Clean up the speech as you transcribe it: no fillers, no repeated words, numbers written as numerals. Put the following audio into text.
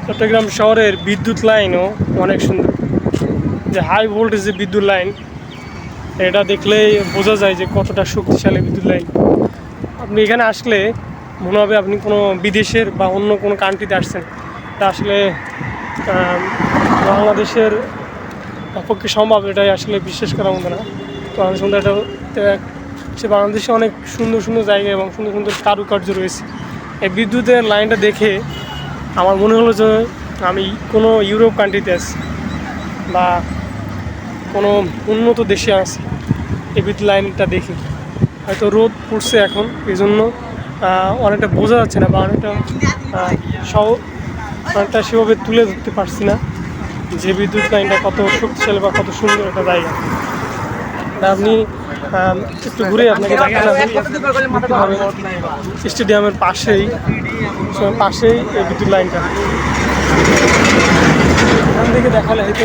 চট্টগ্রাম শহরের বিদ্যুৎ লাইনও অনেক সুন্দর। যে হাই ভোল্টেজ যে বিদ্যুৎ লাইন, এটা দেখলেই বোঝা যায় যে কতটা শক্তিশালী বিদ্যুৎ লাইন। আপনি এখানে আসলে মনে হবে আপনি কোনো বিদেশের বা অন্য কোনো কান্ট্রিতে আসছেন। এটা আসলে বাংলাদেশের পক্ষে সম্ভব এটাই আসলে বিশ্বাস করার মতো না। বাংলাদেশ মধ্যে এটা সে বাংলাদেশে অনেক সুন্দর সুন্দর জায়গা এবং সুন্দর সুন্দর কারুকার্য রয়েছে। এই বিদ্যুতের লাইনটা দেখে আমার মনে হলো যে আমি কোনো ইউরোপ কান্ট্রিতে আছি বা কোনো উন্নত দেশে আছি। এই বিদ্যুৎ লাইনটা দেখে হয়তো রোদ পড়ছে এখন, এই জন্য অনেকটা বোঝা যাচ্ছে না বা অনেকটা সেভাবে তুলে ধরতে পারছি না যে বিদ্যুৎ লাইনটা কত শক্তিশালী বা কত সুন্দর একটা জায়গা। আপনি একটু ঘুরে আপনাকে স্টেডিয়ামের পাশেই এই বিদ্যুৎ লাইনটা এখান থেকে দেখালে হয়তো